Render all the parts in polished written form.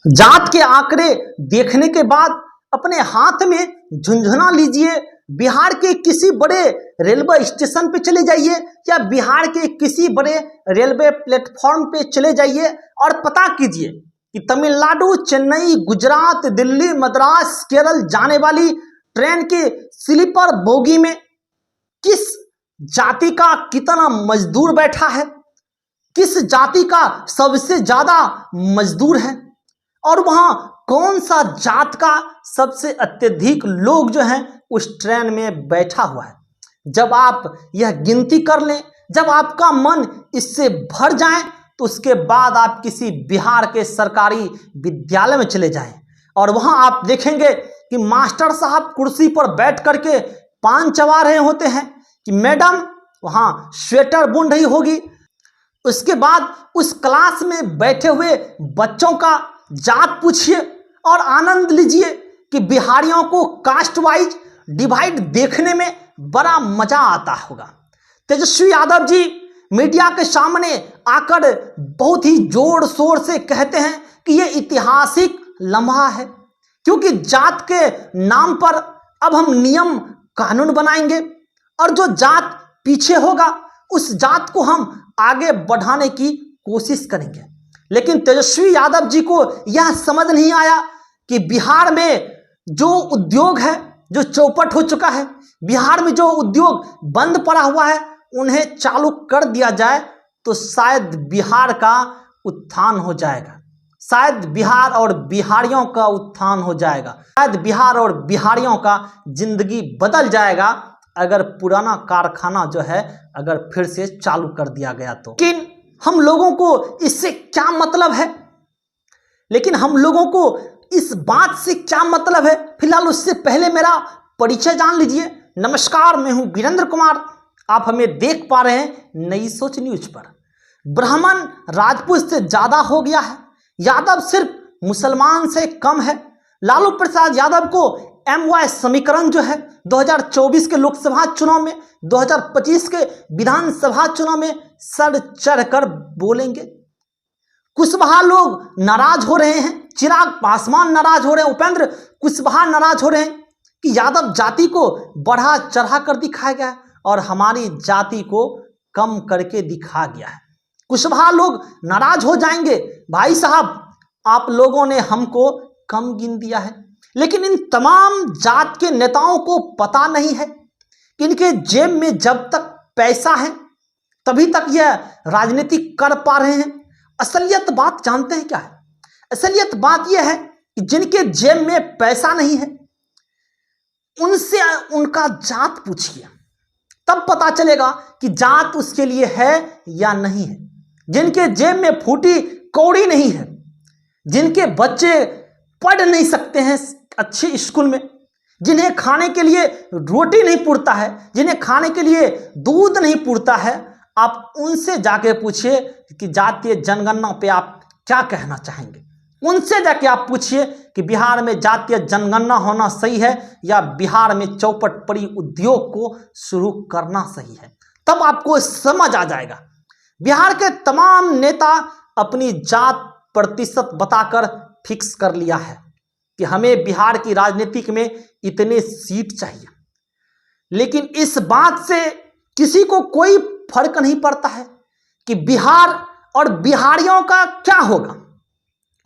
जात के आंकड़े देखने के बाद अपने हाथ में झुंझुना लीजिए, बिहार के किसी बड़े रेलवे स्टेशन पे चले जाइए या बिहार के किसी बड़े रेलवे प्लेटफॉर्म पे चले जाइए और पता कीजिए कि तमिलनाडु, चेन्नई, गुजरात, दिल्ली, मद्रास, केरल जाने वाली ट्रेन के स्लीपर बोगी में किस जाति का कितना मजदूर बैठा है, किस जाति का सबसे ज्यादा मजदूर है और वहां कौन सा जात का सबसे अत्यधिक लोग जो हैं उस ट्रेन में बैठा हुआ है। जब आप यह गिनती कर लें, जब आपका मन इससे भर जाए तो उसके बाद आप किसी बिहार के सरकारी विद्यालय में चले जाएं और वहां आप देखेंगे कि मास्टर साहब कुर्सी पर बैठ करके पान चबा रहे होते हैं कि मैडम वहां स्वेटर बुन रही होगी। उसके बाद उस क्लास में बैठे हुए बच्चों का जात पूछिए और आनंद लीजिए कि बिहारियों को कास्ट वाइज डिवाइड देखने में बड़ा मजा आता होगा। तेजस्वी यादव जी मीडिया के सामने आकर बहुत ही जोर शोर से कहते हैं कि यह ऐतिहासिक लम्हा है, क्योंकि जात के नाम पर अब हम नियम कानून बनाएंगे और जो जात पीछे होगा उस जात को हम आगे बढ़ाने की कोशिश करेंगे। लेकिन तेजस्वी यादव जी को यह समझ नहीं आया कि बिहार में जो उद्योग है, जो चौपट हो चुका है, बिहार में जो उद्योग बंद पड़ा हुआ है, उन्हें चालू कर दिया जाए तो शायद बिहार का उत्थान हो जाएगा, शायद बिहार और बिहारियों का उत्थान हो जाएगा, शायद बिहार और बिहारियों का जिंदगी बदल जाएगा अगर पुराना कारखाना जो है अगर फिर से चालू कर दिया गया तो। लेकिन हम लोगों को इससे क्या मतलब है, लेकिन हम लोगों को इस बात से क्या मतलब है, फिलहाल उससे पहले मेरा परिचय जान लीजिए। नमस्कार, मैं हूं वीरेंद्र कुमार, आप हमें देख पा रहे हैं नई सोच न्यूज पर। ब्राह्मण राजपूत से ज्यादा हो गया है, यादव सिर्फ मुसलमान से कम है। लालू प्रसाद यादव को MY समीकरण जो है 2024 के लोकसभा चुनाव में, 2025 के विधानसभा चुनाव में सर चढ़कर बोलेंगे। कुशवाहा लोग नाराज हो रहे हैं, चिराग पासवान नाराज हो रहे हैं, उपेंद्र कुशवाहा नाराज हो रहे हैं कि यादव जाति को बढ़ा चढ़ा कर दिखाया गया है और हमारी जाति को कम करके दिखाया गया है। कुशवाहा लोग नाराज हो जाएंगे, भाई साहब आप लोगों ने हमको कम गिन दिया है। लेकिन इन तमाम जात के नेताओं को पता नहीं है कि इनके जेब में जब तक पैसा है तभी तक यह राजनीति कर पा रहे हैं। असलियत बात जानते हैं क्या है? असलियत बात यह है कि जिनके जेब में पैसा नहीं है उनसे उनका जात पूछिए, तब पता चलेगा कि जात उसके लिए है या नहीं है। जिनके जेब में फूटी कौड़ी नहीं है, जिनके बच्चे पढ़ नहीं सकते हैं अच्छे स्कूल में, जिन्हें खाने के लिए रोटी नहीं पुरता है, जिन्हें खाने के लिए दूध नहीं पुरता है, आप उनसे जाके पूछिए कि जातीय जनगणना पे आप क्या कहना चाहेंगे। उनसे जाके आप पूछिए कि बिहार में जातीय जनगणना होना सही है या बिहार में चौपट पड़ी उद्योग को शुरू करना सही है, तब आपको समझ आ जाएगा। बिहार के तमाम नेता अपनी जात प्रतिशत बताकर फिक्स कर लिया है कि हमें बिहार की राजनीतिक में इतने सीट चाहिए, लेकिन इस बात से किसी को कोई फर्क नहीं पड़ता है कि बिहार और बिहारियों का क्या होगा।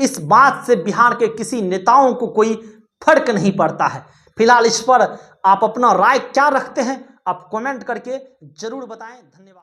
इस बात से बिहार के किसी नेताओं को कोई फर्क नहीं पड़ता है। फिलहाल इस पर आप अपना राय क्या रखते हैं, आप कमेंट करके जरूर बताएं। धन्यवाद।